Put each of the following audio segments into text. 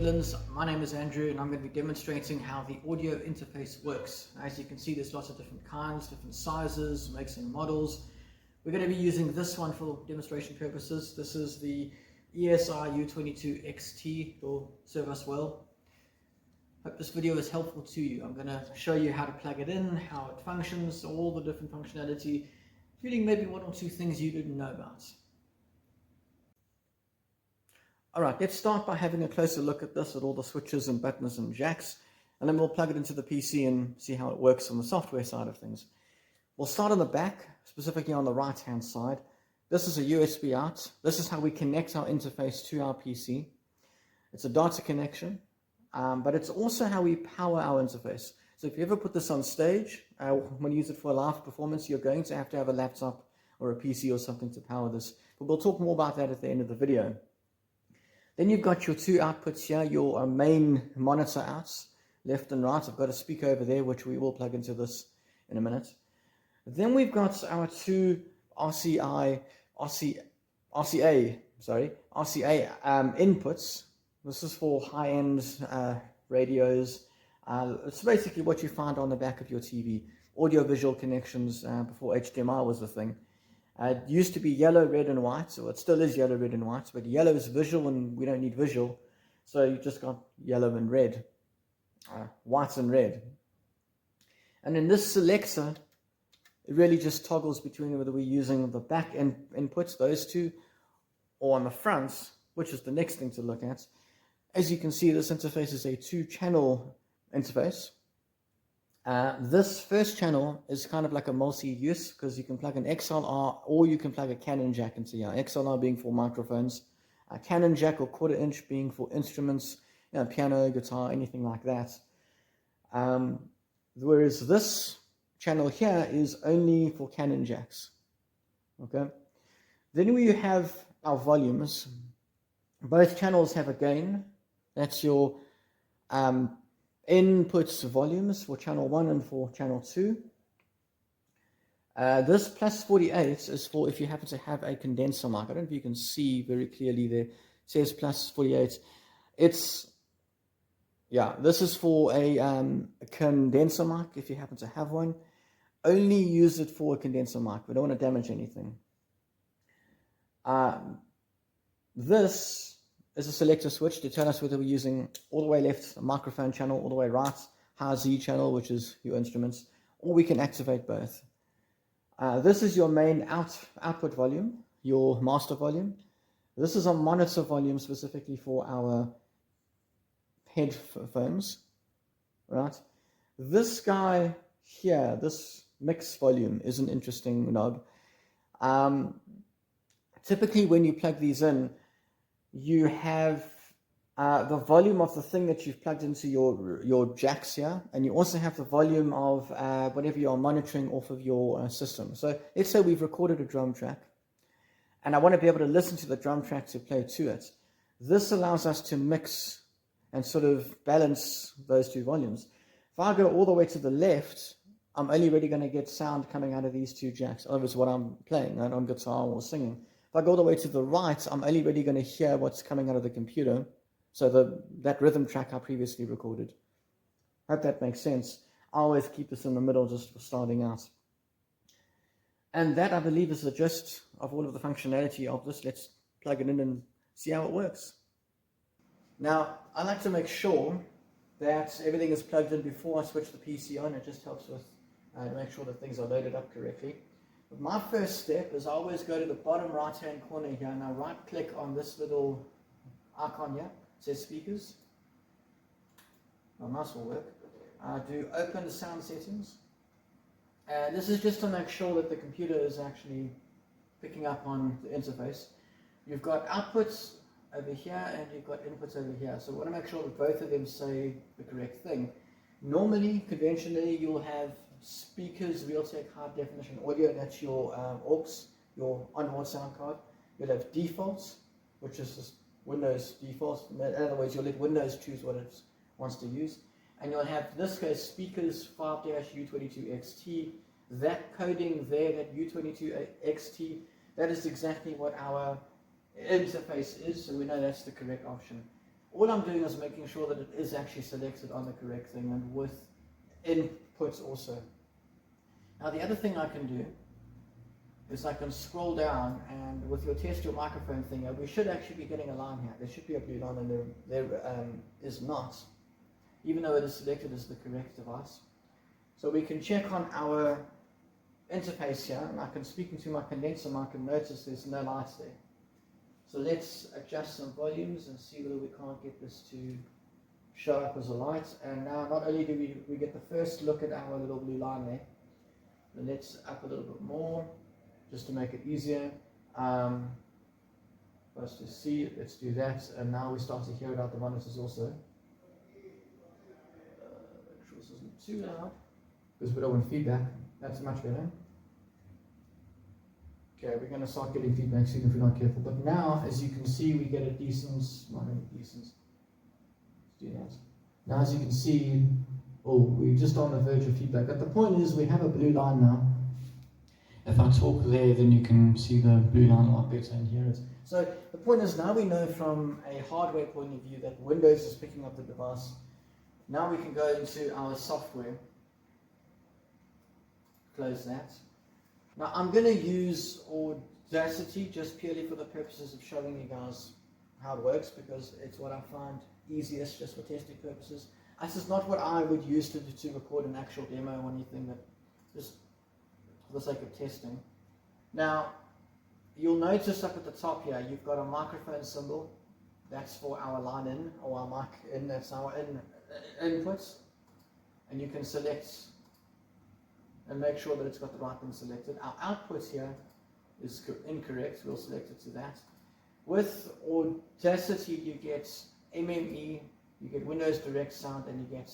Netherlands. My name is Andrew and I'm going to be demonstrating how the audio interface works. As you can see, there's lots of different kinds, different sizes, makes and models. We're going to be using this one for demonstration purposes. This is the ESI U22 XT. It will serve us well. Hope this video is helpful to you. I'm going to show you how to plug it in, how it functions, all the different functionality, including maybe one or two things you didn't know about. Alright, let's start by having a closer look at this, at all the switches and buttons and jacks, and then we'll plug it into the PC and see how it works on the software side of things. We'll start on the back, specifically on the right hand side. This is a USB out. This is how we connect our interface to our PC. It's a data connection, but it's also how we power our interface. So if you ever put this on stage, when you use it for a live performance, you're going to have a laptop or a PC or something to power this. But we'll talk more about that at the end of the video. Then you've got your two outputs here, your main monitor outs, left and right. I've got a speaker over there, which we will plug into this in a minute. Then we've got our two RCA inputs. This is for high-end radios. It's basically what you find on the back of your TV. Audio-visual connections before HDMI was the thing. It used to be yellow, red, and white, so it still is yellow, red, and white, but yellow is visual and we don't need visual, so you just got yellow and red, white and red. And in this selector, it really just toggles between whether we're using the back end inputs, those two, or on the front, which is the next thing to look at. As you can see, this interface is a two-channel interface. This first channel is kind of like a multi-use because you can plug an XLR or you can plug a Canon jack into here. XLR being for microphones, a Canon jack or 1/4 inch being for instruments, you know, piano, guitar, anything like that. Whereas this channel here is only for Canon jacks. Okay. Then we have our volumes. Both channels have a gain. That's your inputs volumes for channel 1 and for channel 2. This plus 48 is for if you happen to have a condenser mic. I don't know if you can see very clearly there. It says plus 48. This is for a condenser mic if you happen to have one. Only use it for a condenser mic. We don't want to damage anything. This is a selector switch to tell us whether we're using all the way left, a microphone channel, all the way right, high Z channel, which is your instruments, or we can activate both. This is your main output volume, your master volume. This is a monitor volume specifically for our headphones, right? This guy here, this mix volume, is an interesting knob. Typically when you plug these in, you have the volume of the thing that you've plugged into your jacks here, and you also have the volume of whatever you're monitoring off of your system. So let's say we've recorded a drum track, and I want to be able to listen to the drum track to play to it. This allows us to mix and sort of balance those two volumes. If I go all the way to the left, I'm only really going to get sound coming out of these two jacks. In other words, what I'm playing, right, on guitar or singing. If I go all the way to the right, I'm only really going to hear what's coming out of the computer. So that rhythm track I previously recorded. Hope that makes sense. I always keep this in the middle just for starting out. And that, I believe, is the gist of all of the functionality of this. Let's plug it in and see how it works. Now, I like to make sure that everything is plugged in before I switch the PC on. It just helps with to make sure that things are loaded up correctly. But my first step is I always go to the bottom right hand corner here and I right click on this little icon here. It says speakers. My mouse will work. I do open sound settings. And this is just to make sure that the computer is actually picking up on the interface. You've got outputs over here and you've got inputs over here. So we want to make sure that both of them say the correct thing. Normally, conventionally, you'll have speakers, Realtek high definition audio, that's your aux, your onboard sound card. You'll have defaults, which is just Windows defaults. In other words, you'll let Windows choose what it wants to use. And you'll have, in this case, speakers 5-U22XT. That coding there, that U22XT, that is exactly what our interface is, so we know that's the correct option. All I'm doing is making sure that it is actually selected on the correct thing and with inputs also. Now the other thing I can do is I can scroll down, and with your test your microphone thing, we should actually be getting a line here. There should be a blue line, and there is not, even though it is selected as the correct device. So we can check on our interface here, and I can speak into my condenser mic and notice there's no lights there. So let's adjust some volumes and see whether we can't get this to show up as a light. And now not only do we get the first look at our little blue line there, but let's up a little bit more just to make it easier for us to see it. Let's do that, and now we start to hear it out the monitors also. Make sure this isn't too loud because we don't want feedback. That's much better. Okay, we're going to start getting feedback soon if we're not careful. But now, as you can see, we get a decent, not really decent. Let's do that. Now, as you can see, we're just on the verge of feedback. But the point is, we have a blue line now. If I talk there, then you can see the blue line a lot better and hear it. So the point is, now we know from a hardware point of view that Windows is picking up the device. Now we can go into our software. Close that. Now I'm going to use Audacity just purely for the purposes of showing you guys how it works, because it's what I find easiest just for testing purposes. This is not what I would use to record an actual demo or anything, but just for the sake of testing. Now you'll notice up at the top here you've got a microphone symbol. That's for our line in, or our mic in, that's our inputs, and you can select and make sure that it's got the right thing selected. Our output here is incorrect, we'll select it to that. With Audacity you get MME, you get Windows Direct Sound, and you get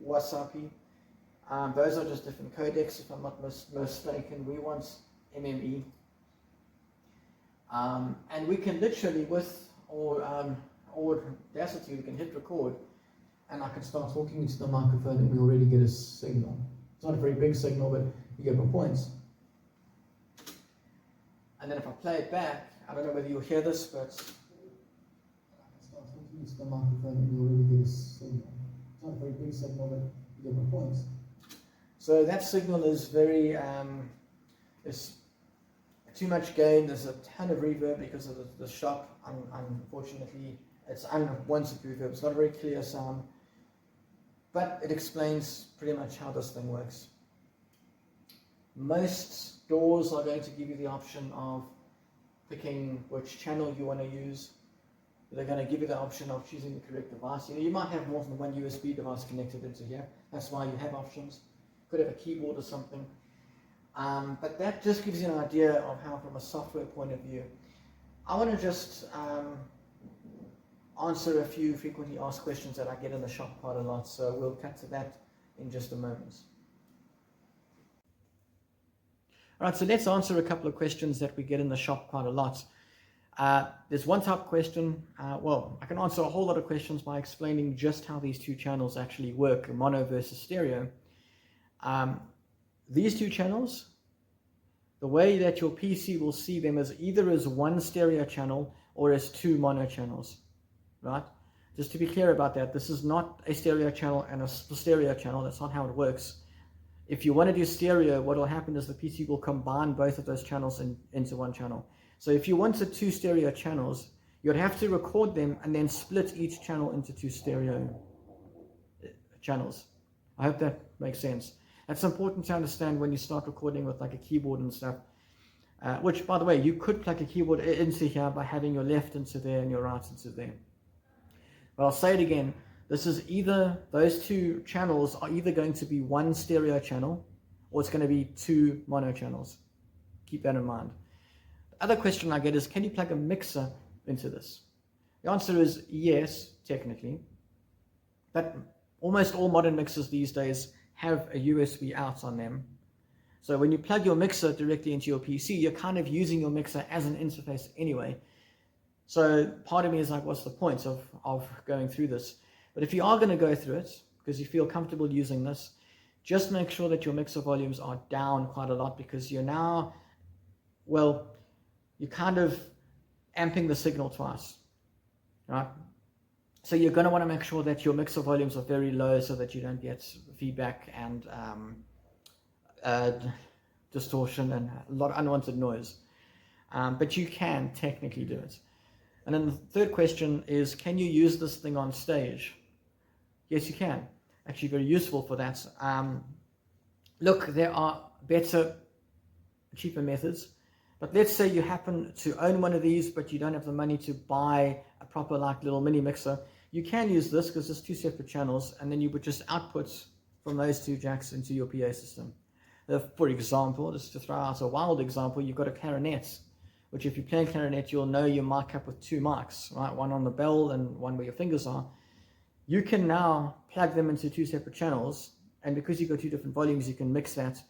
Wasapi. Those are just different codecs, if I'm not mistaken. We want MME. And we can literally, with Audacity, we can hit record, and I can start talking into the microphone and we already get a signal. It's not a very big signal, but you get my points. And then if I play it back, I don't know whether you'll hear this, but I can start talking into the microphone and you already get a signal. It's not a very big signal, but you get my points. So that signal is very, it's too much gain. There's a ton of reverb because of the shop. Unfortunately, it's unwanted reverb. It's not a very clear sound. But it explains pretty much how this thing works. Most doors are going to give you the option of picking which channel you want to use. They're going to give you the option of choosing the correct device. You might have more than one USB device connected into here. That's why you have options. Could have a keyboard or something. But that just gives you an idea of how, from a software point of view. I want to just answer a few frequently asked questions that I get in the shop quite a lot, so we'll cut to that in just a moment. Alright, so let's answer a couple of questions that we get in the shop quite a lot. There's one type of question, well, I can answer a whole lot of questions by explaining just how these two channels actually work, mono versus stereo. These two channels, the way that your PC will see them is either as one stereo channel or as two mono channels. Right? Just to be clear about that, this is not a stereo channel and a stereo channel. That's not how it works. If you want to do stereo, what will happen is the PC will combine both of those channels into one channel. So if you wanted two stereo channels, you'd have to record them and then split each channel into two stereo channels. I hope that makes sense. That's important to understand when you start recording with like a keyboard and stuff. Which, by the way, you could plug a keyboard into here by having your left into there and your right into there. But I'll say it again, this is either, those two channels are either going to be one stereo channel or it's going to be two mono channels. Keep that in mind. The other question I get is, can you plug a mixer into this? The answer is yes, technically. But almost all modern mixers these days have a USB out on them. So when you plug your mixer directly into your PC, you're kind of using your mixer as an interface anyway. So part of me is like, what's the point of going through this? But if you are going to go through it, because you feel comfortable using this, just make sure that your mixer volumes are down quite a lot, because you're now, well, you're kind of amping the signal twice. right? So you're going to want to make sure that your mixer volumes are very low so that you don't get feedback and distortion and a lot of unwanted noise. But you can technically do it. And then the third question is, can you use this thing on stage? Yes, you can. Actually, very useful for that. Look, there are better, cheaper methods. But let's say you happen to own one of these, but you don't have the money to buy a proper like little mini mixer. You can use this because there's two separate channels, and then you would just output from those two jacks into your PA system. For example, just to throw out a wild example, you've got a clarinet, which if you're playing clarinet, you'll know you mic up with two mics, right? One on the bell and one where your fingers are. You can now plug them into two separate channels, and because you've got two different volumes, you can mix that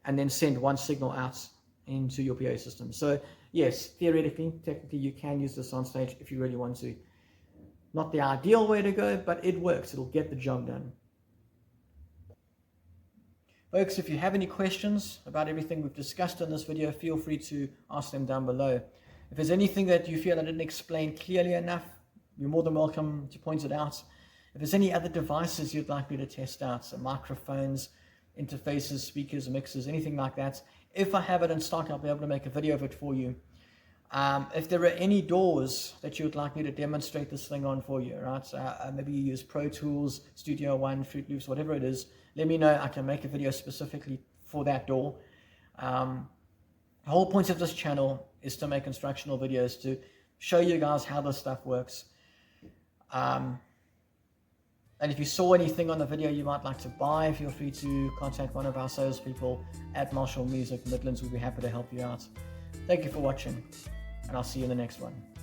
and then send one signal out into your PA system. So yes, theoretically, technically, you can use this on stage if you really want to. Not the ideal way to go, but it works. It'll get the job done. Folks, if you have any questions about everything we've discussed in this video, feel free to ask them down below. If there's anything that you feel I didn't explain clearly enough, you're more than welcome to point it out. If there's any other devices you'd like me to test out, so microphones, interfaces, speakers, mixers, anything like that, if I have it in stock, I'll be able to make a video of it for you. If there are any doors that you would like me to demonstrate this thing on for you, right? Maybe you use Pro Tools, Studio One, Fruit Loops, whatever it is, let me know. I can make a video specifically for that door. The whole point of this channel is to make instructional videos to show you guys how this stuff works. And if you saw anything on the video you might like to buy, feel free to contact one of our salespeople at Marshall Music Midlands. We'll be happy to help you out. Thank you for watching, and I'll see you in the next one.